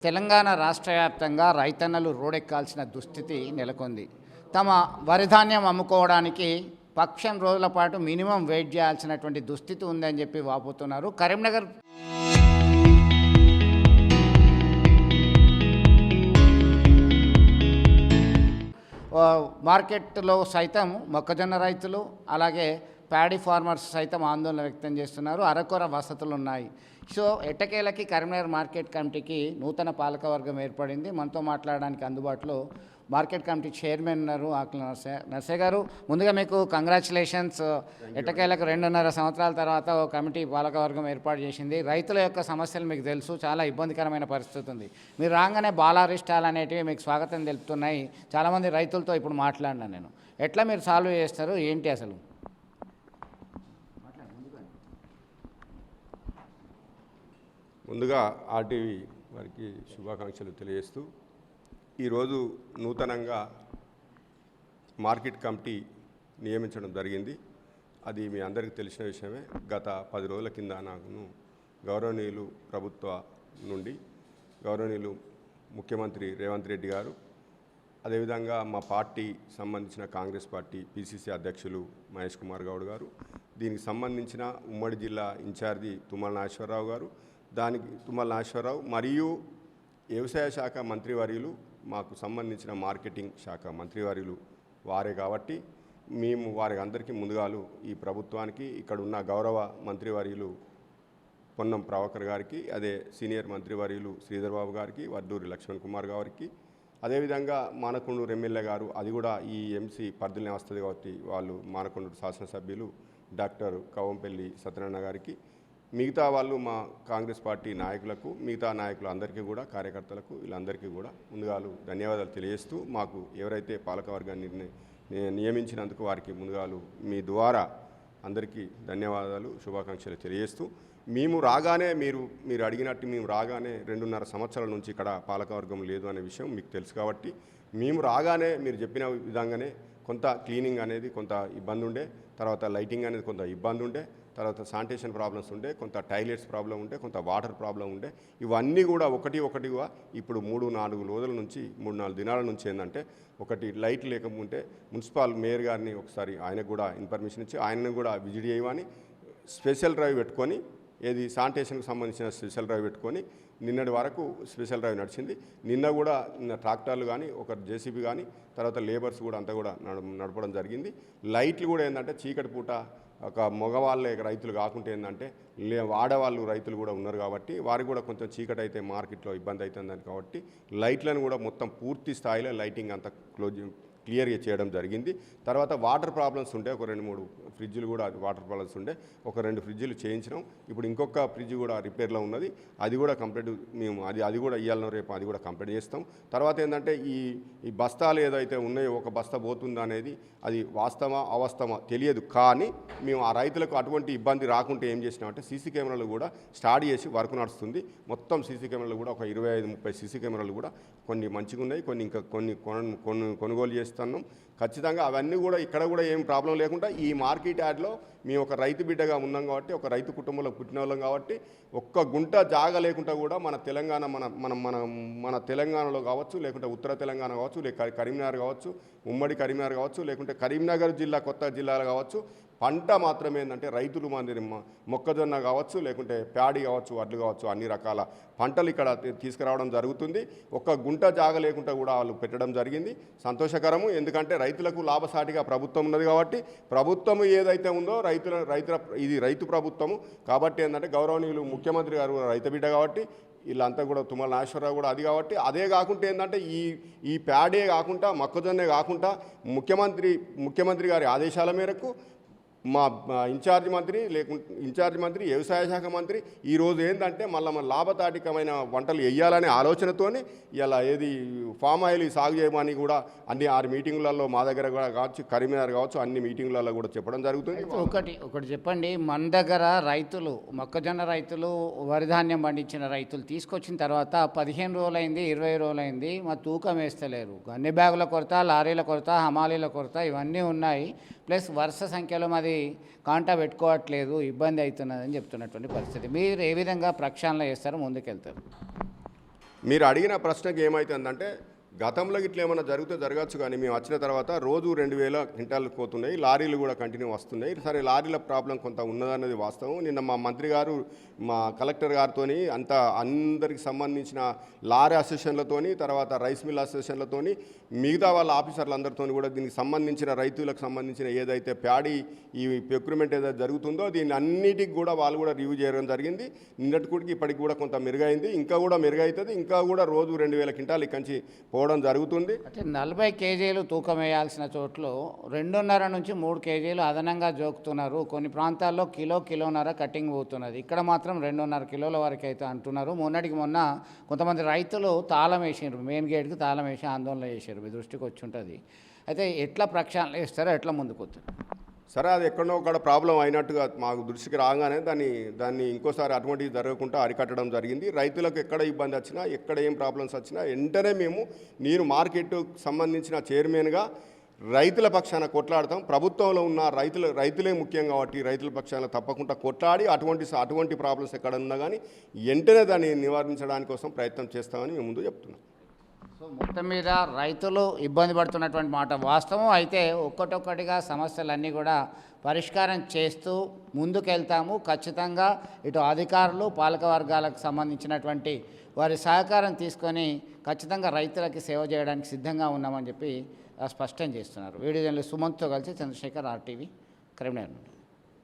తెలంగాణ రాష్ట్ర వ్యాప్తంగా రైతన్నలు రోడెక్కాల్సిన దుస్థితి నెలకొంది. తమ వరి ధాన్యం అమ్ముకోవడానికి పక్షం రోజుల పాటు మినిమం వెయిట్ చేయాల్సినటువంటి దుస్థితి ఉందని చెప్పి వాపోతున్నారు. కరీంనగర్ మార్కెట్లో సైతం మొక్కజొన్న రైతులు అలాగే ప్యాడీ ఫార్మర్స్ సైతం ఆందోళన వ్యక్తం చేస్తున్నారు. అరకొర వసతులు ఉన్నాయి. సో ఎట్టకేలకి కరీంనగర్ మార్కెట్ కమిటీకి నూతన పాలకవర్గం ఏర్పడింది. మనతో మాట్లాడడానికి అందుబాటులో మార్కెట్ కమిటీ చైర్మన్ ఉన్నారు ఆకుల నర్సయ్య గారు. ముందుగా మీకు కంగ్రాచులేషన్స్. ఎట్టకేలకు 2.5 సంవత్సరాల తర్వాత ఓ కమిటీ పాలకవర్గం ఏర్పాటు చేసింది. రైతుల యొక్క సమస్యలు మీకు తెలుసు, చాలా ఇబ్బందికరమైన పరిస్థితి ఉంది. మీరు రాగానే బాలారిష్టాలు అనేటివి మీకు స్వాగతం తెలుపుతున్నాయి. చాలామంది రైతులతో ఇప్పుడు మాట్లాడినా నేను, ఎట్లా మీరు సాల్వ్ చేస్తారు, ఏంటి అసలు? ముందుగా ఆర్టీవీ వారికి శుభాకాంక్షలు తెలియజేస్తూ, ఈరోజు నూతనంగా మార్కెట్ కమిటీ నియమించడం జరిగింది. అది మీ అందరికీ తెలిసిన విషయమే. గత 10 రోజుల కింద నాకు గౌరవనీయులు ప్రభుత్వ నుండి గౌరవనీయులు ముఖ్యమంత్రి రేవంత్ రెడ్డి గారు, అదేవిధంగా మా పార్టీ సంబంధించిన కాంగ్రెస్ పార్టీ పిసిసి అధ్యక్షులు మహేష్ కుమార్ గౌడ్ గారు, దీనికి సంబంధించిన ఉమ్మడి జిల్లా ఇన్ఛార్జి తుమ్మల నాగేశ్వరరావు గారు, తుమ్మల నాగేశ్వరరావు మరియు వ్యవసాయ శాఖ మంత్రివర్యులు, మాకు సంబంధించిన మార్కెటింగ్ శాఖ మంత్రివర్యులు వారే కాబట్టి మేము వారికి అందరికీ ముందుగాలు ఈ ప్రభుత్వానికి ఇక్కడ ఉన్న గౌరవ మంత్రివర్యులు పొన్నం ప్రభాకర్ గారికి, అదే సీనియర్ మంత్రివర్యులు శ్రీధర్ బాబు గారికి, వడ్డూరి లక్ష్మణ్ కుమార్ గారికి, అదేవిధంగా మానకొండూరు ఎమ్మెల్యే గారు, అది కూడా ఈ ఎంసీ పరిధిలోనే వస్తుంది కాబట్టి వాళ్ళు మానకొండూరు శాసనసభ్యులు డాక్టర్ కవంపల్లి సత్యనారాయణ గారికి, మిగతా వాళ్ళు మా కాంగ్రెస్ పార్టీ నాయకులకు, మిగతా నాయకులు అందరికీ కూడా, కార్యకర్తలకు, వీళ్ళందరికీ కూడా ముందుగాలు ధన్యవాదాలు తెలియజేస్తూ, మాకు ఎవరైతే పాలకవర్గాన్ని నియమించినందుకు వారికి ముందుగాలు మీ ద్వారా అందరికీ ధన్యవాదాలు, శుభాకాంక్షలు తెలియజేస్తూ, మేము రాగానే మీరు అడిగినట్టు మేము రాగానే 2.5 సంవత్సరాల నుంచి ఇక్కడ పాలకవర్గం లేదు అనే విషయం మీకు తెలుసు కాబట్టి, మేము రాగానే మీరు చెప్పిన విధంగానే కొంత క్లీనింగ్ అనేది కొంత ఇబ్బంది ఉండే, తర్వాత లైటింగ్ అనేది కొంత ఇబ్బంది ఉండే, తర్వాత శానిటేషన్ ప్రాబ్లమ్స్ ఉండే, కొంత టాయిలెట్స్ ప్రాబ్లం ఉండే, కొంత వాటర్ ప్రాబ్లం ఉండే. ఇవన్నీ కూడా ఒకటిగా ఇప్పుడు 3-4 రోజుల నుంచి 3-4 దినాల నుంచి ఏంటంటే, ఒకటి లైట్ లేకపోతే మున్సిపల్ మేయర్ గారిని ఒకసారి ఆయనకు కూడా ఇన్ఫర్మేషన్ ఇచ్చి ఆయనను కూడా విజిట్ చేయమని స్పెషల్ డ్రైవ్ పెట్టుకొని, ఏది శానిటేషన్కి సంబంధించిన స్పెషల్ డ్రైవ్ పెట్టుకొని నిన్నటి వరకు స్పెషల్ డ్రైవ్ నడిచింది. నిన్న కూడా ట్రాక్టర్లు కానీ, ఒక జేసీబీ కానీ, తర్వాత లేబర్స్ కూడా అంతా కూడా నడపడం జరిగింది. లైట్లు కూడా ఏంటంటే చీకటి పూట ఒక మగవాళ్ళే రైతులు కాకుంటే ఏంటంటే ఆడవాళ్ళు రైతులు కూడా ఉన్నారు కాబట్టి వారికి కూడా కొంచెం చీకటి అయితే మార్కెట్లో ఇబ్బంది అవుతుందని కాబట్టి లైట్లను కూడా మొత్తం పూర్తి స్థాయిలో లైటింగ్ అంతా క్లియర్గా చేయడం జరిగింది. తర్వాత వాటర్ ప్రాబ్లమ్స్ ఉంటే ఒక 2-3 ఫ్రిడ్జ్లు కూడా వాటర్ ప్రాబ్లమ్స్ ఉండే, ఒక 2 ఫ్రిడ్జ్లు చేయించినాం. ఇప్పుడు ఇంకొక ఫ్రిడ్జ్ కూడా రిపేర్లో ఉన్నది, అది కూడా కంప్లీట్ మేము అది కూడా ఇవ్వాలనో రేపు అది కూడా కంప్లీట్ చేస్తాం. తర్వాత ఏంటంటే ఈ బస్తాలు ఏదైతే ఉన్నాయో, ఒక బస్తా పోతుందా అనేది అది వాస్తవమా అవాస్తవమా తెలియదు, కానీ మేము ఆ రైతులకు అటువంటి ఇబ్బంది రాకుంటే ఏం చేసినామంటే సీసీ కెమెరాలు కూడా స్టార్ట్ చేసి వర్క్ నడుస్తుంది. మొత్తం సీసీ కెమెరాలు కూడా ఒక 25-30 సీసీ కెమెరాలు కూడా కొన్ని మంచిగా ఉన్నాయి, కొన్ని ఇంకా కొన్ని కొనుగోలు చేస్తున్నాం. ఖచ్చితంగా అవన్నీ కూడా ఇక్కడ కూడా ఏం ప్రాబ్లం లేకుండా ఈ మార్కెట్ యార్డ్లో మేము ఒక రైతు బిడ్డగా ఉన్నాం కాబట్టి, ఒక రైతు కుటుంబంలో పుట్టిన వాళ్ళం కాబట్టి, ఒక్క గుంట జాగ లేకుండా కూడా మన తెలంగాణ మన తెలంగాణలో కావచ్చు, లేకుంటే ఉత్తర తెలంగాణ కావచ్చు, లేక కరీంనగర్ కావచ్చు, ఉమ్మడి కరీంనగర్ కావచ్చు, లేకుంటే కరీంనగర్ జిల్లా కొత్త జిల్లాలు కావచ్చు, పంట మాత్రమే ఏంటంటే రైతులు మంది మొక్కజొన్న కావచ్చు, లేకుంటే ప్యాడీ కావచ్చు, వడ్లు కావచ్చు, అన్ని రకాల పంటలు ఇక్కడ తీసుకురావడం జరుగుతుంది. ఒక్క గుంట జాగ లేకుండా కూడా వాళ్ళు పెట్టడం జరిగింది. సంతోషకరము. ఎందుకంటే రైతులకు లాభసాటిగా ప్రభుత్వం ఉన్నది కాబట్టి, ప్రభుత్వం ఏదైతే ఉందో ఇది రైతు ప్రభుత్వము కాబట్టి ఏంటంటే గౌరవనీయులు ముఖ్యమంత్రి గారు రైతు బిడ్డ కాబట్టి వీళ్ళంతా కూడా తుమ్మల నాగేశ్వరరావు కూడా అది కాబట్టి, అదే కాకుండా ఏంటంటే ఈ ప్యాడే కాకుండా మొక్కజొన్నే కాకుండా ముఖ్యమంత్రి గారి ఆదేశాల మేరకు మా ఇన్ఛార్జ్ మంత్రి వ్యవసాయ శాఖ మంత్రి ఈరోజు ఏంటంటే మళ్ళీ లాభదాయకమైన వంటలు వేయాలనే ఆలోచనతోనే ఇలా ఏది ఫామ్ ఆయిల్ సాగు చేయమని కూడా అన్ని 6 మీటింగులలో మా దగ్గర కూడా కావచ్చు, కరీంనగర్ కావచ్చు, అన్ని మీటింగులలో కూడా చెప్పడం జరుగుతుంది. ఒకటి చెప్పండి, మన దగ్గర రైతులు మొక్కజొన్న రైతులు వరి ధాన్యం పండించిన రైతులు తీసుకొచ్చిన తర్వాత 15 రోజులైంది, 20 రోజులైంది, మా తూకం వేస్తలేరు. అన్ని బ్యాగుల కొరత, లారీల కొరత, హమాలీల కొరత ఇవన్నీ ఉన్నాయి. ప్లస్ వరుస సంఖ్యలో మాది కాంటా పెట్టుకోవట్లేదు, ఇబ్బంది అవుతున్నదని చెప్తున్నటువంటి పరిస్థితి. మీరు ఏ విధంగా ప్రక్షాళన చేస్తారో ముందుకెళ్తారు? మీరు అడిగిన ప్రశ్నకి ఏమవుతుందంటే గతంలో ఇట్లా ఏమైనా జరిగితే జరగచ్చు, కానీ మేము వచ్చిన తర్వాత రోజు 2000 క్వింటాలు పోతున్నాయి, లారీలు కూడా కంటిన్యూ వస్తున్నాయి. సరే, లారీల ప్రాబ్లం కొంత ఉన్నదన్నది వాస్తవం. నిన్న మా మంత్రి గారు మా కలెక్టర్ గారితో అంతా అందరికి సంబంధించిన లారీ అసోసియేషన్లతోని, తర్వాత రైస్ మిల్ అసోసియేషన్లతోని, మిగతా వాళ్ళ ఆఫీసర్లందరితో కూడా దీనికి సంబంధించిన రైతులకు సంబంధించిన ఏదైతే ప్యాడీ ఈ ప్రొక్యూర్మెంట్ ఏదైతే జరుగుతుందో దీన్ని అన్నిటికి కూడా వాళ్ళు కూడా రివ్యూ చేయడం జరిగింది. నిన్నటికి ఇప్పటికి కూడా కొంత మెరుగైంది, ఇంకా కూడా మెరుగవుతుంది. ఇంకా కూడా రోజు 2000 క్వింటాలు ఇక్కడి నుంచి పోవడం జరుగుతుంది. అంటే 40 కేజీలు తూకం వేయాల్సిన చోట్లో 2.5 నుంచి 3 కేజీలు అదనంగా జోకుతున్నారు. కొన్ని ప్రాంతాల్లో కిలోన్నర కటింగ్ పోతున్నది. ఇక్కడ మాత్రం 2.5 కిలోల వరకు అయితే అంటున్నారు. మొన్నటికి మొన్న కొంతమంది రైతులు తాళం వేసారు, మెయిన్ గేట్కి తాళం వేసి ఆందోళన చేశారు. మీ దృష్టికి వచ్చి ఉంటుంది. అయితే ఎట్లా ప్రక్షాళన చేస్తారో, ఎట్లా ముందుకు వస్తారు? సరే, అది ఎక్కడో ఒక ప్రాబ్లం అయినట్టుగా మాకు దృష్టికి రాగానే దాన్ని ఇంకోసారి అటువంటివి జరగకుండా అరికట్టడం జరిగింది. రైతులకు ఎక్కడ ఇబ్బంది వచ్చినా, ఎక్కడ ఏం ప్రాబ్లమ్స్ వచ్చినా వెంటనే నేను మార్కెట్కు సంబంధించిన చైర్మన్గా రైతుల పక్షాన కొట్లాడతాం. ప్రభుత్వంలో ఉన్న రైతులే ముఖ్యం కాబట్టి రైతుల పక్షాన తప్పకుండా కొట్లాడి అటువంటి ప్రాబ్లమ్స్ ఎక్కడ ఉన్నా కానీ వెంటనే దాన్ని నివారించడానికి కోసం ప్రయత్నం చేస్తామని మేము ముందు చెప్తున్నాం. సో మొత్తం మీద రైతులు ఇబ్బంది పడుతున్నటువంటి మాట వాస్తవం. అయితే ఒక్కటొక్కటిగా సమస్యలన్నీ కూడా పరిష్కారం చేస్తూ ముందుకెళ్తాము. ఖచ్చితంగా ఇటు అధికారులు, పాలక వర్గాలకు సంబంధించినటువంటి వారి సహకారం తీసుకొని ఖచ్చితంగా రైతులకి సేవ చేయడానికి సిద్ధంగా ఉన్నామని చెప్పి స్పష్టం చేస్తున్నారు. వీడియో జర్నలిస్ట్ సుమంత్తో కలిసి చంద్రశేఖర్, RTV, కరీంనగర్ నుండి.